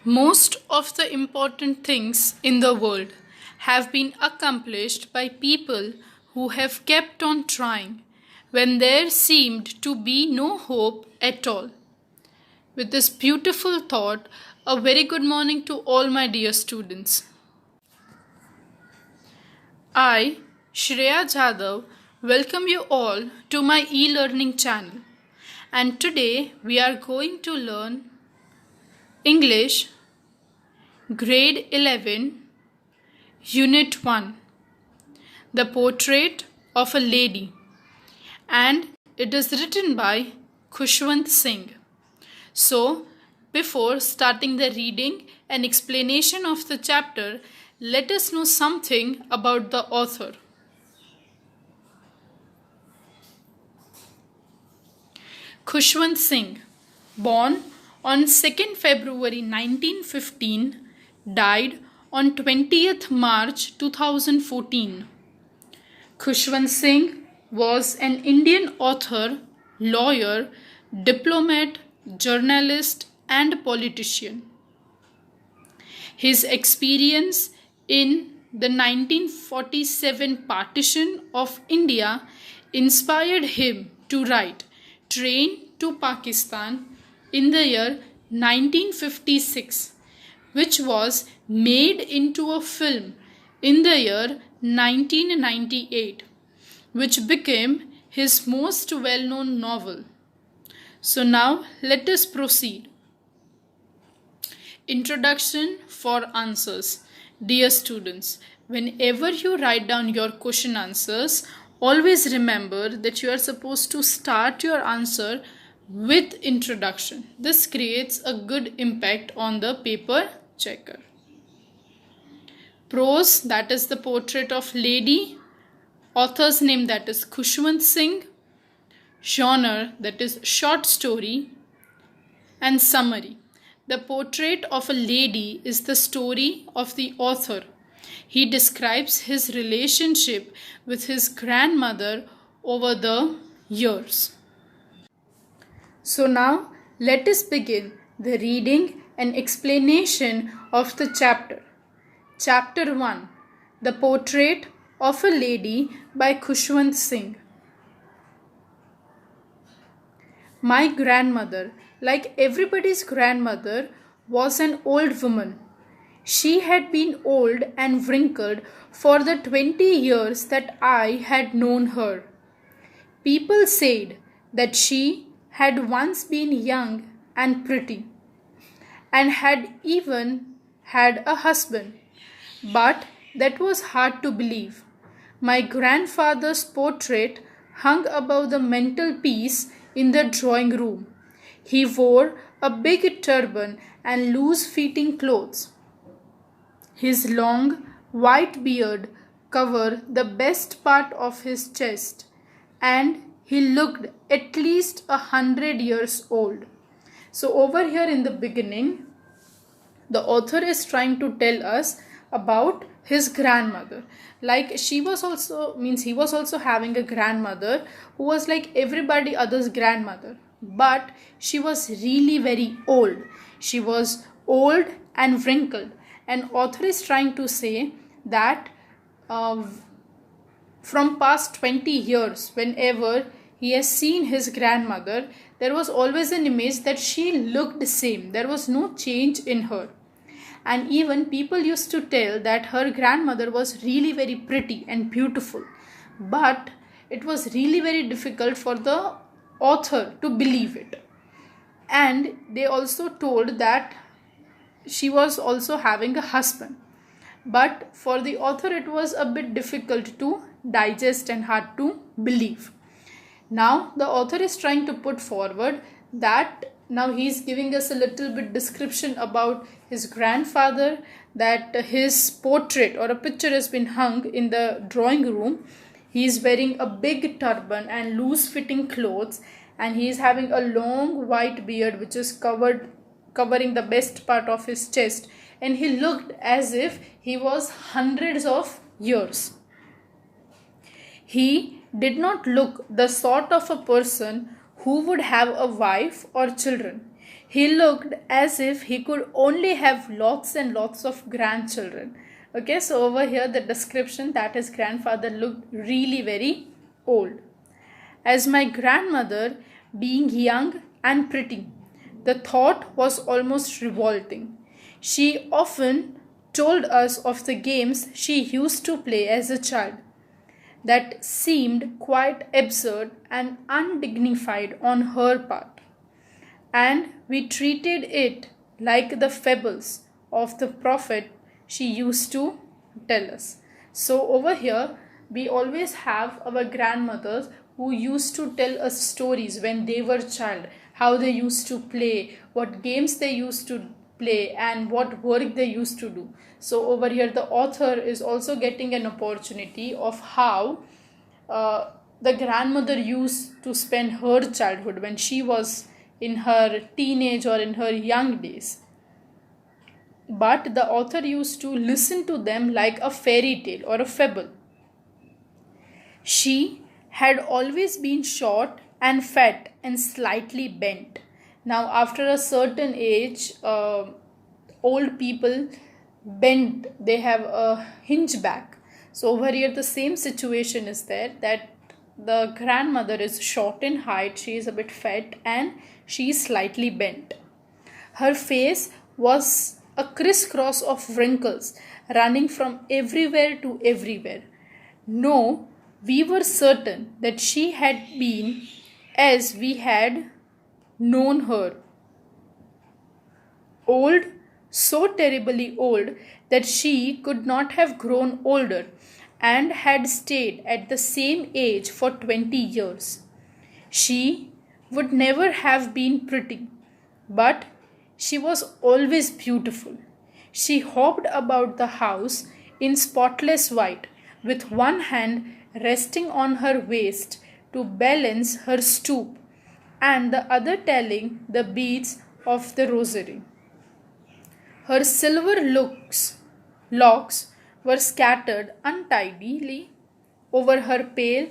Most of the important things in the world have been accomplished by people who have kept on trying when there seemed to be no hope at all. With this beautiful thought, a very good morning to all my dear students. I, Shreya Jadhav, welcome you all to my e-learning channel. And today we are going to learn English Grade 11, Unit 1, The Portrait of a Lady, and it is written by Khushwant Singh. So, before starting the reading and explanation of the chapter, let us know something about the author. Khushwant Singh, born on 2nd February 1915, died on 20th March 2014. Khushwant Singh was an Indian author, lawyer, diplomat, journalist, and politician. His experience in the 1947 partition of India inspired him to write Train to Pakistan in the year 1956, which was made into a film in the year 1998, which became his most well-known novel. So now let us proceed. Introduction for answers. Dear students, whenever you write down your question answers, always remember that you are supposed to start your answer with introduction. This creates a good impact on the paper checker. Prose, that is the portrait of lady. Author's name, that is Khushwant Singh. Genre, that is short story. And summary. The portrait of a lady is the story of the author. He describes his relationship with his grandmother over the years. So now let us begin the reading and explanation of the chapter. Chapter 1, The Portrait of a Lady by Khushwant Singh. My grandmother, like everybody's grandmother, was an old woman. She had been old and wrinkled for the 20 years that I had known her. People said that she had once been young and pretty, and had even had a husband. But that was hard to believe. My grandfather's portrait hung above the mantelpiece in the drawing room. He wore a big turban and loose-fitting clothes. His long, white beard covered the best part of his chest, and he looked at least 100 years old. So over here in the beginning, the author is trying to tell us about his grandmother. Like he was also having a grandmother who was like everybody other's grandmother. But she was really very old. She was old and wrinkled. And author is trying to say that from past 20 years, whenever he has seen his grandmother, there was always an image that she looked the same. There was no change in her. And even people used to tell that her grandmother was really very pretty and beautiful. But it was really very difficult for the author to believe it. And they also told that she was also having a husband. But for the author, it was a bit difficult to digest and hard to believe. Now the author is trying to put forward that now he is giving us a little bit description about his grandfather, that his portrait or a picture has been hung in the drawing room. He is wearing a big turban and loose-fitting clothes, and he is having a long white beard which is covering the best part of his chest, and he looked as if he was hundreds of years. He did not look the sort of a person who would have a wife or children. He looked as if he could only have lots and lots of grandchildren. Okay, so over here the description that his grandfather looked really very old. As my grandmother being young and pretty, the thought was almost revolting. She often told us of the games she used to play as a child that seemed quite absurd and undignified on her part, and we treated it like the fables of the prophet she used to tell us. So, over here, we always have our grandmothers who used to tell us stories when they were child, how they used to play, what games they used to play, and what work they used to do. So over here the author is also getting an opportunity of how the grandmother used to spend her childhood when she was in her teenage or in her young days. But the author used to listen to them like a fairy tale or a fable. She had always been short and fat and slightly bent. Now, after a certain age, old people bend, they have a hingeback. So, over here, the same situation is there, that the grandmother is short in height, she is a bit fat, and she is slightly bent. Her face was a crisscross of wrinkles running from everywhere to everywhere. No, we were certain that she had been as we had known her. Old, so terribly old that she could not have grown older and had stayed at the same age for 20 years. She would never have been pretty, but she was always beautiful. She hopped about the house in spotless white, with one hand resting on her waist to balance her stoop, and the other telling the beads of the rosary. Her silver locks were scattered untidily over her pale,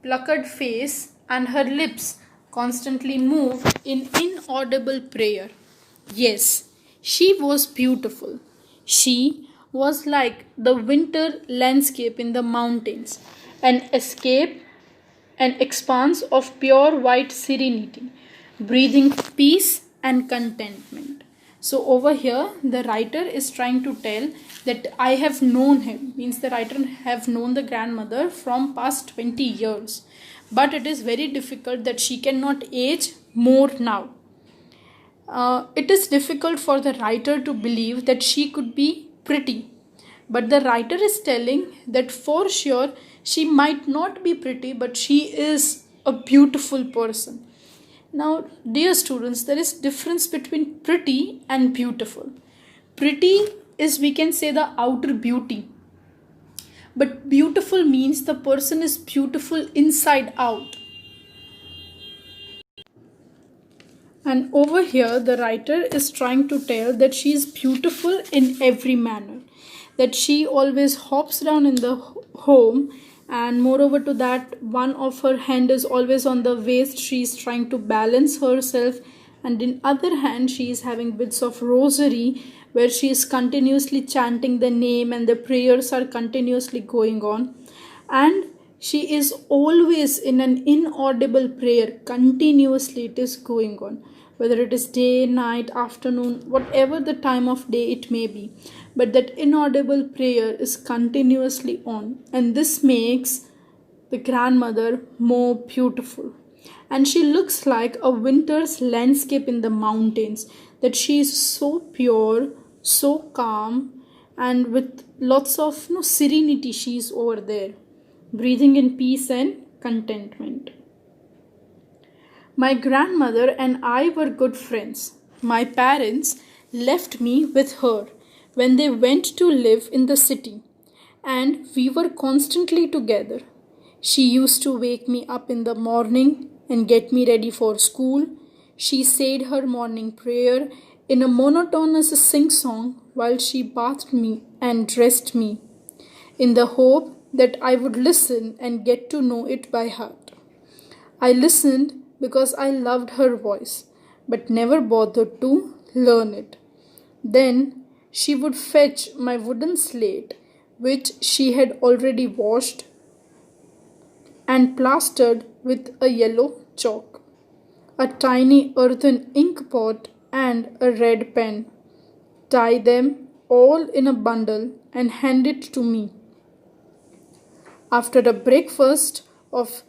puckered face, and her lips constantly moved in inaudible prayer. Yes, she was beautiful. She was like the winter landscape in the mountains, an escape, an expanse of pure white serenity, breathing peace and contentment. So over here, the writer is trying to tell that I have known him, means the writer have known the grandmother from past 20 years. But it is very difficult that she cannot age more now. It is difficult for the writer to believe that she could be pretty. But the writer is telling that for sure she might not be pretty, but she is a beautiful person. Now, dear students, there is difference between pretty and beautiful. Pretty is, we can say, the outer beauty. But beautiful means the person is beautiful inside out. And over here, the writer is trying to tell that she is beautiful in every manner. That she always hops down in the home, and moreover to that, one of her hand is always on the waist. She is trying to balance herself, and in other hand she is having bits of rosary where she is continuously chanting the name and the prayers are continuously going on, and she is always in an inaudible prayer. Continuously it is going on, whether it is day, night, afternoon, whatever the time of day it may be, but that inaudible prayer is continuously on, and this makes the grandmother more beautiful. And she looks like a winter's landscape in the mountains, that she is so pure, so calm, and with lots of serenity. She is over there, breathing in peace and contentment. My grandmother and I were good friends. My parents left me with her when they went to live in the city, and we were constantly together. She used to wake me up in the morning and get me ready for school. She said her morning prayer in a monotonous sing-song while she bathed me and dressed me, in the hope that I would listen and get to know it by heart. I listened because I loved her voice, but never bothered to learn it. Then she would fetch my wooden slate, which she had already washed and plastered with a yellow chalk, a tiny earthen ink pot, and a red pen, tie them all in a bundle, and hand it to me. After a breakfast of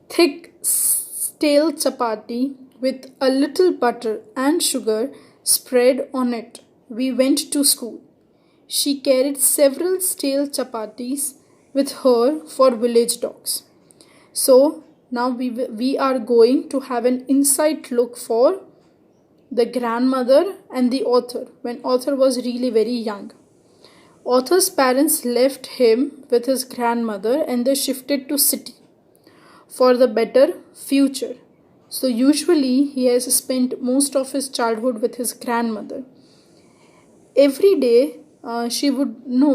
thick stale chapati with a little butter and sugar spread on it, we went to school. She carried several stale chapatis with her for village dogs. So now we are going to have an inside look for the grandmother and the author when author was really very young. Author's parents left him with his grandmother and they shifted to city for the better future. So usually he has spent most of his childhood with his grandmother. Every day she would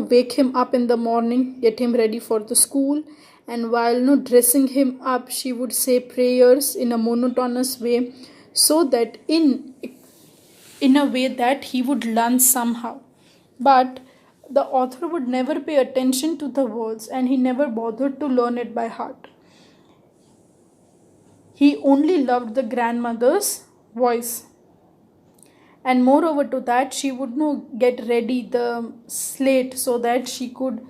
wake him up in the morning, get him ready for the school, and while dressing him up she would say prayers in a monotonous way so that in a way that he would learn somehow. But the author would never pay attention to the words and he never bothered to learn it by heart. He only loved the grandmother's voice. And moreover to that, she would get ready the slate so that she could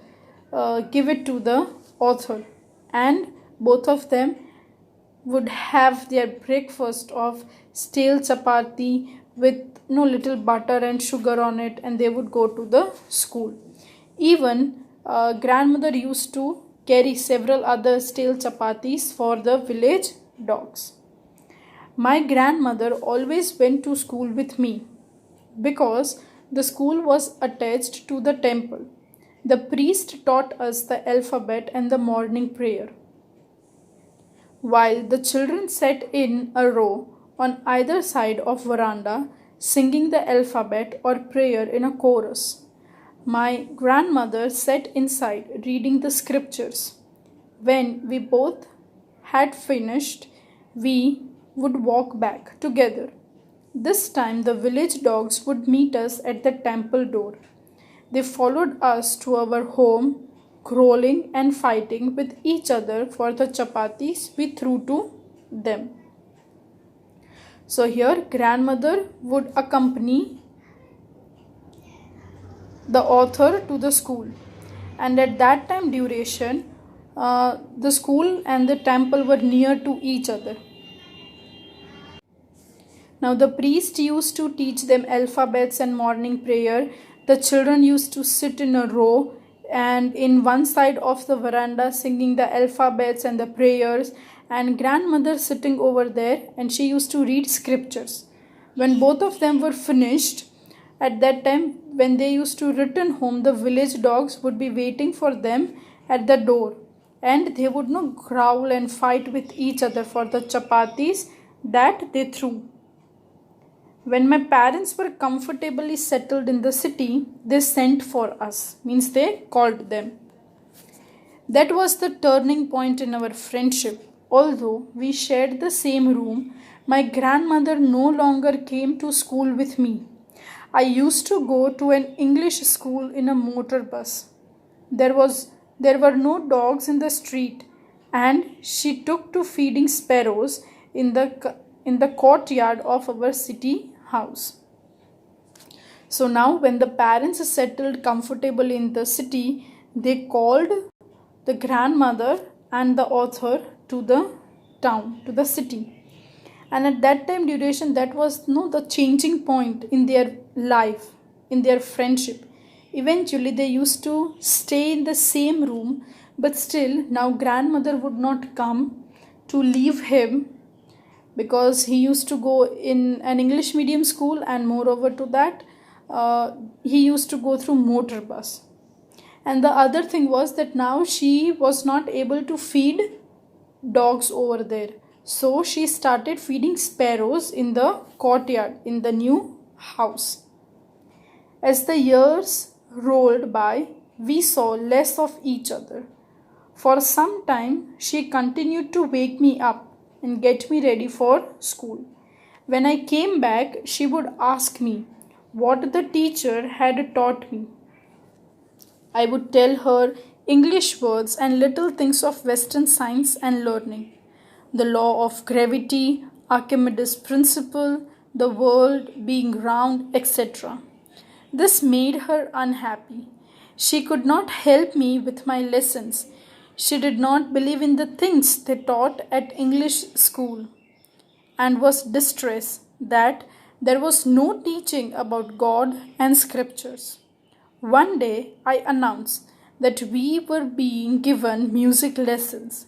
give it to the author. And both of them would have their breakfast of stale chapati with little butter and sugar on it, and they would go to the school. Even grandmother used to carry several other stale chapatis for the village dogs. My grandmother always went to school with me because the school was attached to the temple. The priest taught us the alphabet and the morning prayer, while the children sat in a row on either side of veranda singing the alphabet or prayer in a chorus. My grandmother sat inside reading the scriptures. When we both had finished, we would walk back together. This time the village dogs would meet us at the temple door. They followed us to our home, growling and fighting with each other for the chapatis we threw to them. So here grandmother would accompany the author to the school, and at that time duration the school and the temple were near to each other. Now the priest used to teach them alphabets and morning prayer. The children used to sit in a row and in one side of the veranda singing the alphabets and the prayers, and grandmother sitting over there, and she used to read scriptures. When both of them were finished, at that time when they used to return home, the village dogs would be waiting for them at the door, and they would growl and fight with each other for the chapatis that they threw. When my parents were comfortably settled in the city, they sent for us, means they called them. That was the turning point in our friendship. Although we shared the same room, my grandmother no longer came to school with me. I used to go to an English school in a motor bus. There were no dogs in the street, and she took to feeding sparrows in the courtyard of our city house. So now when the parents settled comfortably in the city, they called the grandmother and the author to the town, to the city. And at that time duration, that was the changing point in their life, in their friendship. Eventually they used to stay in the same room, but still now grandmother would not come to leave him, because he used to go in an English medium school, and moreover to that he used to go through motor bus. And the other thing was that now she was not able to feed dogs over there, so she started feeding sparrows in the courtyard in the new house. As the years rolled by, we saw less of each other. For some time she continued to wake me up and get me ready for school. When I came back, she would ask me what the teacher had taught me. I would tell her English words and little things of Western science and learning. The law of gravity, Archimedes' principle, the world being round, etc. This made her unhappy. She could not help me with my lessons. She did not believe in the things they taught at English school and was distressed that there was no teaching about God and scriptures. One day I announced that we were being given music lessons.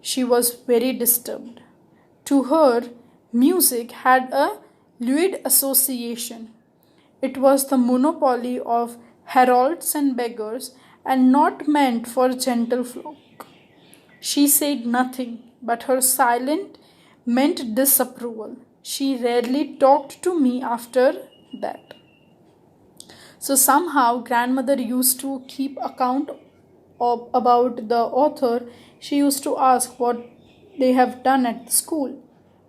She was very disturbed. To her, music had a lewd association. It was the monopoly of heralds and beggars and not meant for gentle folk. She said nothing, but her silence meant disapproval. She rarely talked to me after that. So somehow grandmother used to keep account of about the author. She used to ask what they have done at school.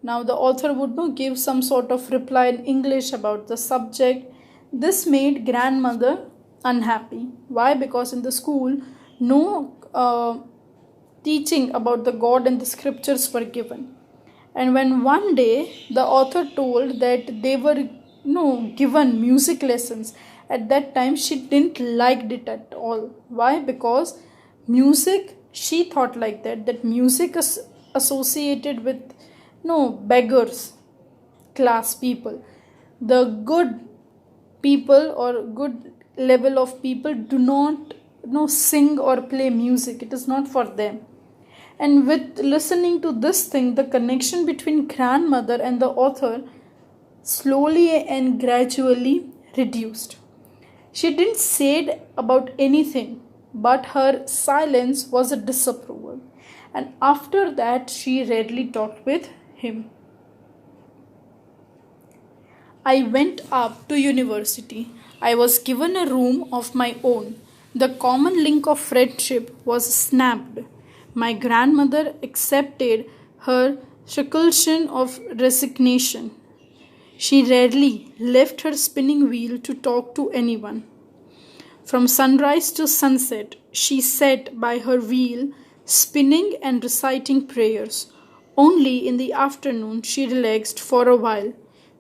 Now the author would not give some sort of reply in English about the subject. This made grandmother unhappy. Why? Because in the school no teaching about the God and the scriptures were given. And when one day the author told that they were given music lessons, at that time she didn't like it at all. Why? Because music, she thought like that music is associated with beggars class people. The good people or good level of people do not sing or play music. It is not for them. And with listening to this thing, the connection between grandmother and the author slowly and gradually reduced. She didn't say about anything, but her silence was a disapproval. And after that, she rarely talked with him. I went up to university. I was given a room of my own. The common link of friendship was snapped. My grandmother accepted her shakelshin of resignation. She rarely left her spinning wheel to talk to anyone. From sunrise to sunset, she sat by her wheel, spinning and reciting prayers. Only in the afternoon she relaxed for a while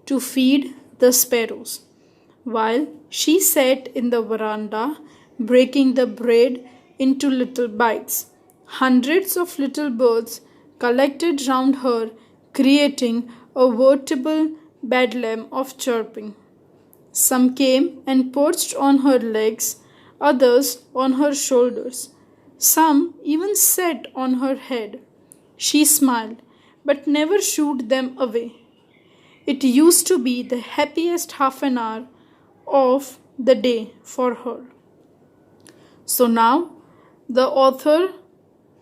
to feed the sparrows. While she sat in the veranda, breaking the bread into little bites, hundreds of little birds collected round her, creating a veritable bedlam of chirping. Some came and perched on her legs, others on her shoulders. Some even sat on her head. She smiled, but never shooed them away. It used to be the happiest half an hour of the day for her. So now the author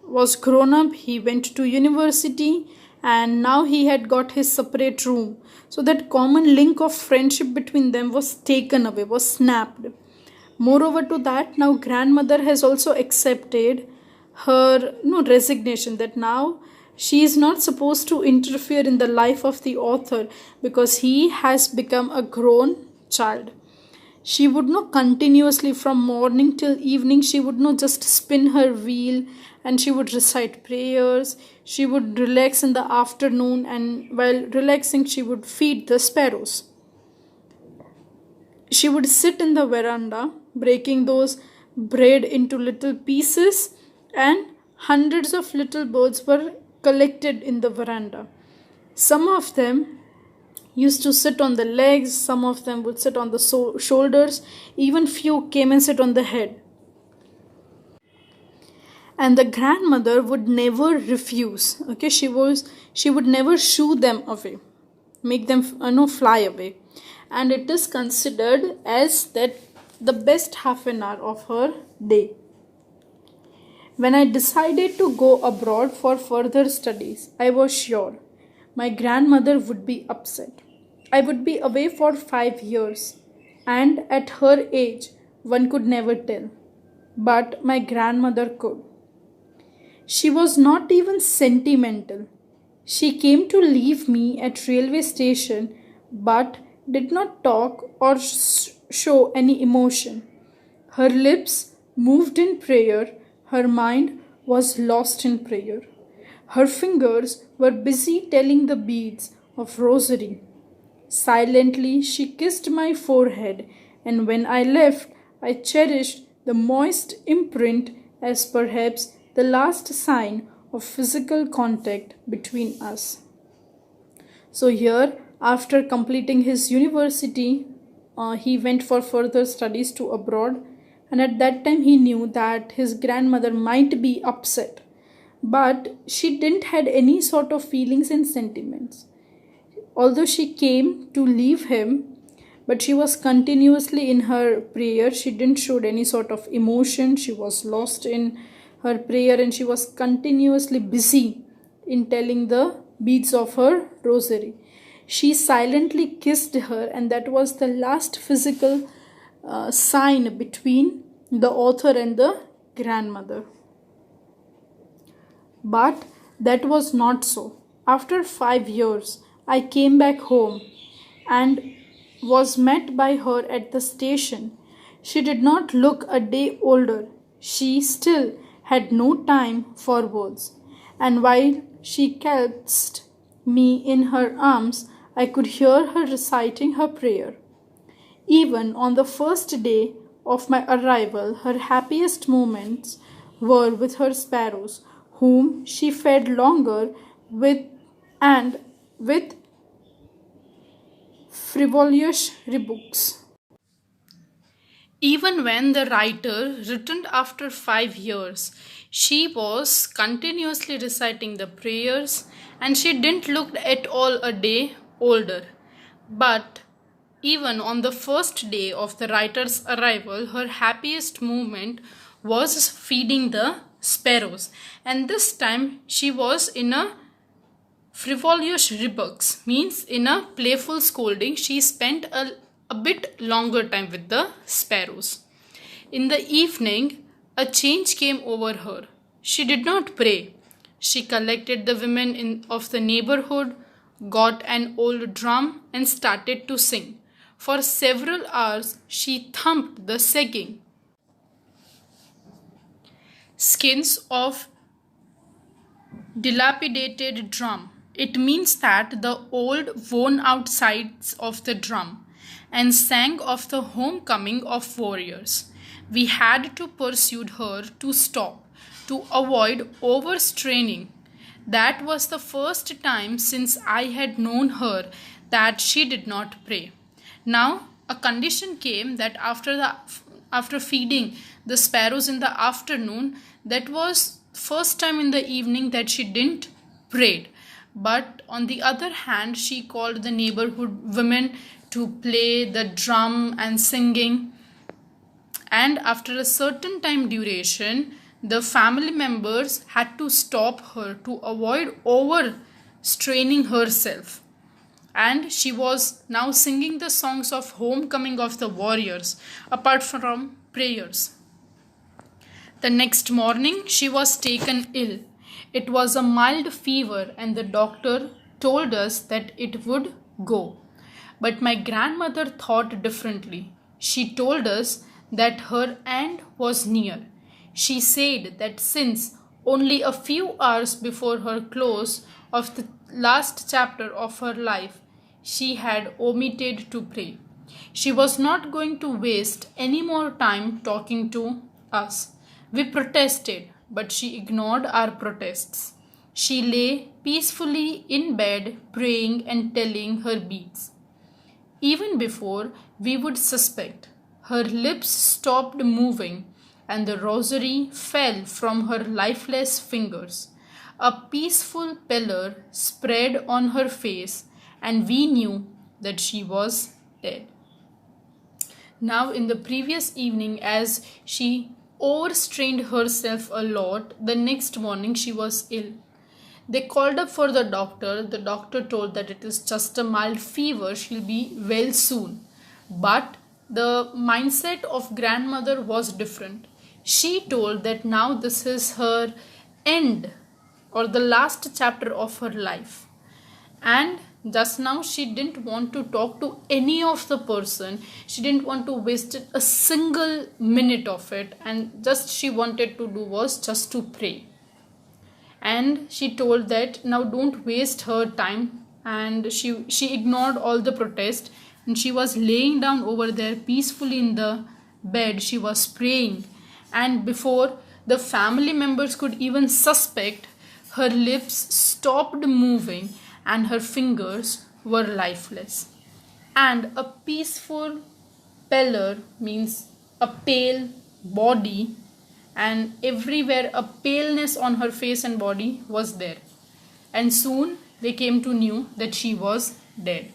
was grown up, he went to university, and now he had got his separate room. So that common link of friendship between them was taken away, was snapped. Moreover to that, now grandmother has also accepted her resignation, that now she is not supposed to interfere in the life of the author because he has become a grown child. She would not continuously from morning till evening, she would not just spin her wheel and she would recite prayers. She would relax in the afternoon, and while relaxing she would feed the sparrows. She would sit in the veranda breaking those bread into little pieces, and hundreds of little birds were collected in the veranda. Some of them used to sit on the legs, some of them would sit on the shoulders, even few came and sit on the head. And the grandmother would never refuse. Okay, she would never shoo them away, make them fly away, and it is considered as that the best half an hour of her day. When I decided to go abroad for further studies, I was sure my grandmother would be upset. I would be away for 5 years, and at her age, one could never tell. But my grandmother could. She was not even sentimental. She came to leave me at railway station but did not talk or show any emotion. Her lips moved in prayer, her mind was lost in prayer. Her fingers were busy telling the beads of rosary. Silently she kissed my forehead, and when I left, I cherished the moist imprint as perhaps the last sign of physical contact between us. So, here, after completing his university, he went for further studies to abroad, and at that time he knew that his grandmother might be upset, but she didn't had any sort of feelings and sentiments. Although she came to leave him, but she was continuously in her prayer. She didn't show any sort of emotion. She was lost in her prayer and she was continuously busy in telling the beads of her rosary. She silently kissed her, and that was the last physical sign between the author and the grandmother. But that was not so. After 5 years, I came back home and was met by her at the station. She did not look a day older. She still had no time for words. And while she clasped me in her arms, I could hear her reciting her prayer. Even on the first day of my arrival, her happiest moments were with her sparrows, whom she fed longer with and with frivolous rebukes. Even when the writer returned after 5 years, she was continuously reciting the prayers and she didn't look at all a day older. But even on the first day of the writer's arrival, her happiest moment was feeding the sparrows, and this time she was in a frivolous rebukes, means in a playful scolding. She spent a bit longer time with the sparrows. In the evening, a change came over her. She did not pray. She collected the women of the neighborhood, got an old drum, and started to sing. For several hours, she thumped the sagging skins of dilapidated drum. It means that the old worn out sides of the drum, and sang of the homecoming of warriors. We had to persuade her to stop, to avoid overstraining. That was the first time since I had known her that she did not pray. Now a condition came that after feeding the sparrows in the afternoon, that was first time in the evening that she didn't pray. But on the other hand, she called the neighborhood women to play the drum and singing. And after a certain time duration, the family members had to stop her to avoid overstraining herself. And she was now singing the songs of homecoming of the warriors apart from prayers. The next morning, she was taken ill. It was a mild fever, and the doctor told us that it would go. But my grandmother thought differently. She told us that her end was near. She said that since only a few hours before her close of the last chapter of her life, she had omitted to pray, she was not going to waste any more time talking to us. We protested, but she ignored our protests. She lay peacefully in bed, praying and telling her beads. Even before we would suspect, her lips stopped moving and the rosary fell from her lifeless fingers. A peaceful pallor spread on her face, and we knew that she was dead. Now, in the previous evening, as she overstrained herself a lot, the next morning she was ill. They called up for the doctor. The doctor told that it is just a mild fever, she'll be well soon. But the mindset of grandmother was different. She told that now this is her end or the last chapter of her life. And just now she didn't want to talk to any of the person. She didn't want to waste a single minute of it, and just she wanted to do was just to pray. And she told that now don't waste her time, and she ignored all the protest, and she was laying down over there peacefully in the bed. She was praying, and before the family members could even suspect, her lips stopped moving and her fingers were lifeless. And a peaceful pallor means a pale body, and everywhere a paleness on her face and body was there. And soon they came to know that she was dead.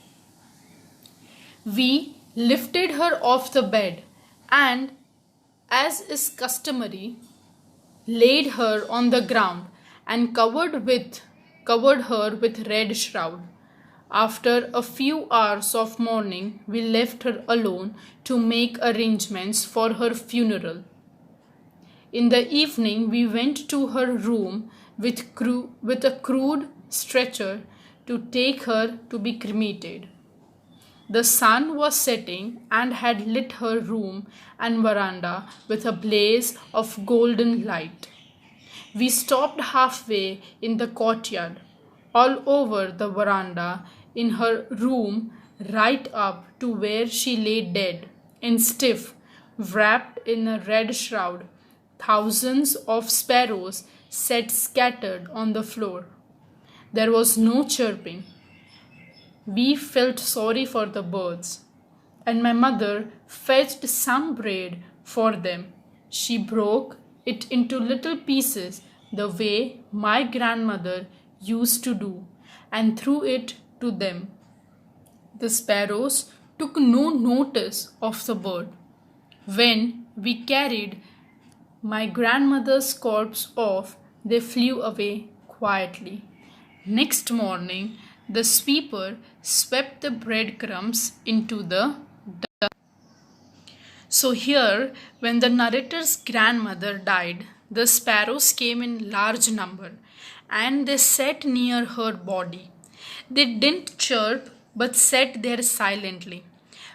We lifted her off the bed and, as is customary, laid her on the ground and covered her with red shroud. After a few hours of mourning, we left her alone to make arrangements for her funeral. In the evening, we went to her room with a crude stretcher to take her to be cremated. The sun was setting and had lit her room and veranda with a blaze of golden light. We stopped halfway in the courtyard, all over the veranda, in her room, right up to where she lay dead and stiff, wrapped in a red shroud. Thousands of sparrows sat scattered on the floor. There was no chirping. We felt sorry for the birds, and my mother fetched some bread for them. She broke it into little pieces the way my grandmother used to do and threw it to them. The sparrows took no notice of the bird. When we carried my grandmother's corpse off, they flew away quietly. Next morning, the sweeper swept the breadcrumbs into the dust. So here, when the narrator's grandmother died, the sparrows came in large number and they sat near her body. They didn't chirp but sat there silently.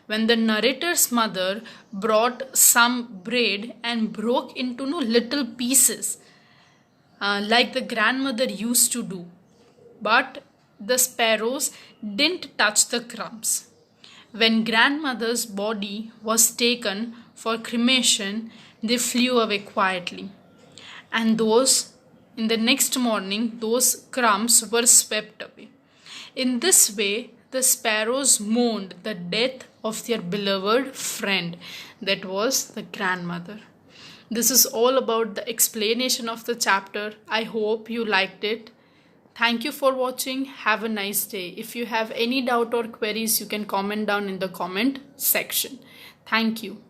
When the narrator's mother brought some bread and broke into little pieces, like the grandmother used to do, but the sparrows didn't touch the crumbs. When grandmother's body was taken for cremation, they flew away quietly. And in the next morning, those crumbs were swept away. In this way, the sparrows mourned the death of their beloved friend, that was the grandmother. This is all about the explanation of the chapter. I hope you liked it. Thank you for watching. Have a nice day. If you have any doubt or queries, you can comment down in the comment section. Thank you.